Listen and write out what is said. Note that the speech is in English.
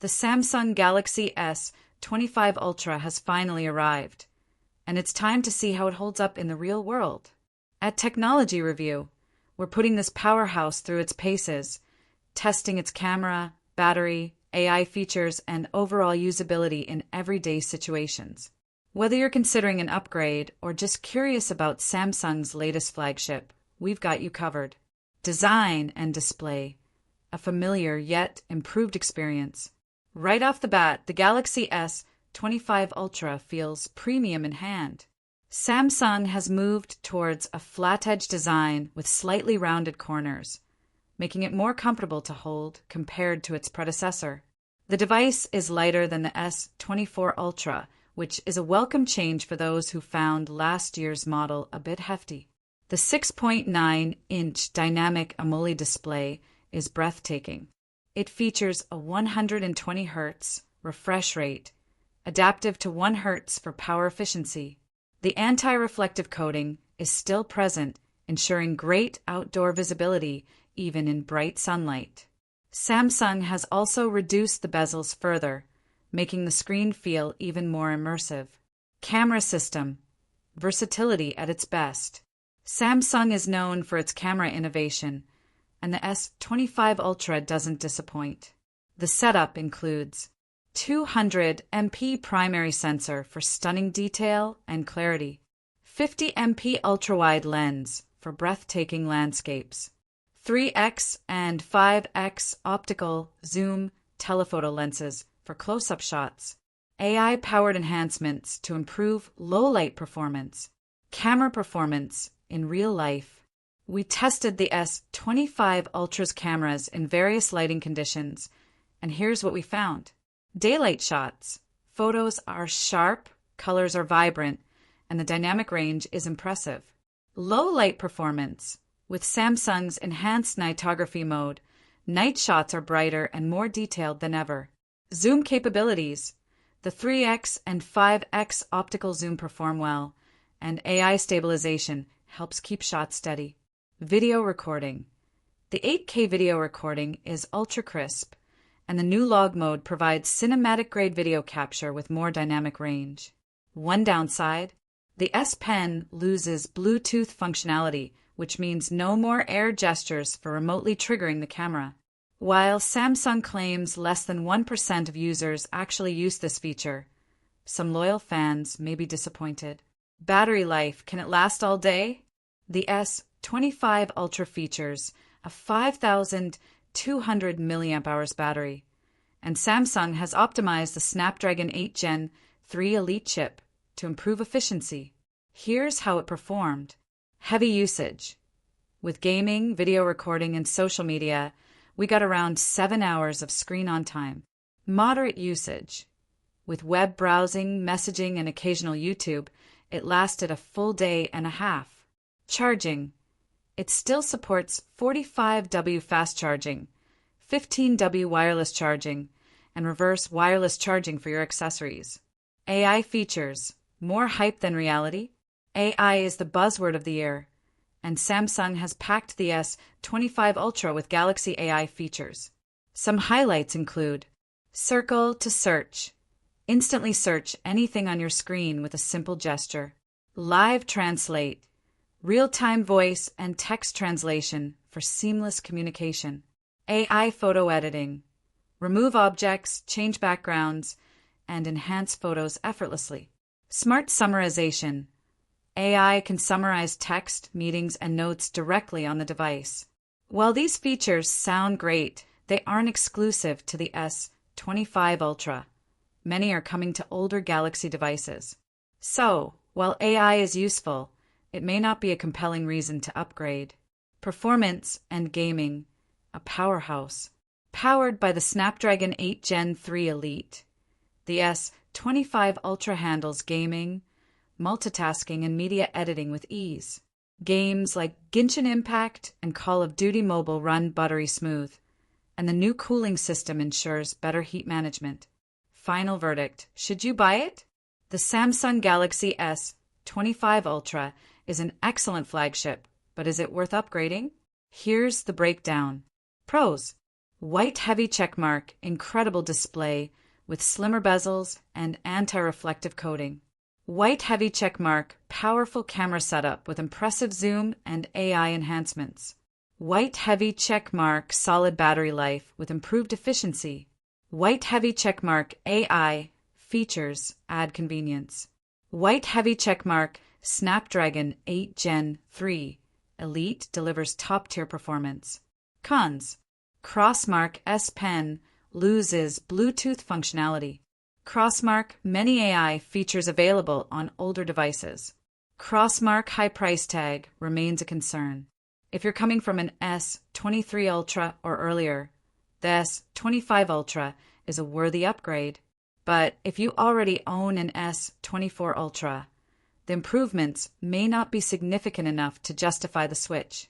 The Samsung Galaxy S25 Ultra has finally arrived, and it's time to see how it holds up in the real world. At Technology Review, we're putting this powerhouse through its paces, testing its camera, battery, AI features, and overall usability in everyday situations. Whether you're considering an upgrade or just curious about Samsung's latest flagship, we've got you covered. Design and display, a familiar yet improved experience. Right off the bat, the Galaxy S25 Ultra feels premium in hand. Samsung has moved towards a flat-edge design with slightly rounded corners, making it more comfortable to hold compared to its predecessor. The device is lighter than the S24 Ultra, which is a welcome change for those who found last year's model a bit hefty. The 6.9-inch dynamic AMOLED display is breathtaking. It features a 120 Hz refresh rate, adaptive to 1 Hz for power efficiency. The anti-reflective coating is still present, ensuring great outdoor visibility even in bright sunlight. Samsung has also reduced the bezels further, making the screen feel even more immersive. Camera system, versatility at its best. Samsung is known for its camera innovation, and the S25 Ultra doesn't disappoint. The setup includes 200MP primary sensor for stunning detail and clarity, 50MP ultra-wide lens for breathtaking landscapes, 3x and 5x optical zoom telephoto lenses for close-up shots, AI-powered enhancements to improve low-light performance, camera performance in real life. We tested the S25 Ultra's cameras in various lighting conditions, and here's what we found. Daylight shots. Photos are sharp, colors are vibrant, and the dynamic range is impressive. Low light performance. With Samsung's enhanced nightography mode, night shots are brighter and more detailed than ever. Zoom capabilities. The 3x and 5x optical zoom perform well, and AI stabilization helps keep shots steady. Video recording. The 8K video recording is ultra crisp, and the new log mode provides cinematic-grade video capture with more dynamic range. One downside, the S Pen loses Bluetooth functionality, which means no more air gestures for remotely triggering the camera. While Samsung claims less than 1% of users actually use this feature, some loyal fans may be disappointed. Battery life, can it last all day? The S25 Ultra features a 5,200 mAh battery, and Samsung has optimized the Snapdragon 8 Gen 3 Elite chip to improve efficiency. Here's how it performed. Heavy usage. With gaming, video recording, and social media, we got around 7 hours of screen on time. Moderate usage. With web browsing, messaging, and occasional YouTube, it lasted a full day and a half. Charging. It still supports 45W fast charging, 15W wireless charging, and reverse wireless charging for your accessories. AI features. More hype than reality? AI is the buzzword of the year, and Samsung has packed the S25 Ultra with Galaxy AI features. Some highlights include Circle to search. Instantly search anything on your screen with a simple gesture. Live Translate. Real-time voice and text translation for seamless communication. AI photo editing. Remove objects, change backgrounds, and enhance photos effortlessly. Smart summarization. AI can summarize text, meetings, and notes directly on the device. While these features sound great, they aren't exclusive to the S25 Ultra. Many are coming to older Galaxy devices. So, while AI is useful, it may not be a compelling reason to upgrade. Performance and gaming, a powerhouse. Powered by the Snapdragon 8 Gen 3 Elite, the S25 Ultra handles gaming, multitasking, and media editing with ease. Games like Genshin Impact and Call of Duty Mobile run buttery smooth, and the new cooling system ensures better heat management. Final verdict, should you buy it? The Samsung Galaxy S25 Ultra is an excellent flagship, but is it worth upgrading? Here's the breakdown. Pros. White heavy checkmark, incredible display with slimmer bezels and anti-reflective coating. White heavy checkmark, powerful camera setup with impressive zoom and AI enhancements. White heavy checkmark, solid battery life with improved efficiency. White heavy checkmark, AI features add convenience. White heavy checkmark, Snapdragon 8 Gen 3 Elite delivers top-tier performance. Cons: Crossmark S Pen loses Bluetooth functionality. Crossmark, many AI features available on older devices. Crossmark, high price tag remains a concern. If you're coming from an S23 Ultra or earlier, the S25 Ultra is a worthy upgrade. But if you already own an S24 Ultra, the improvements may not be significant enough to justify the switch.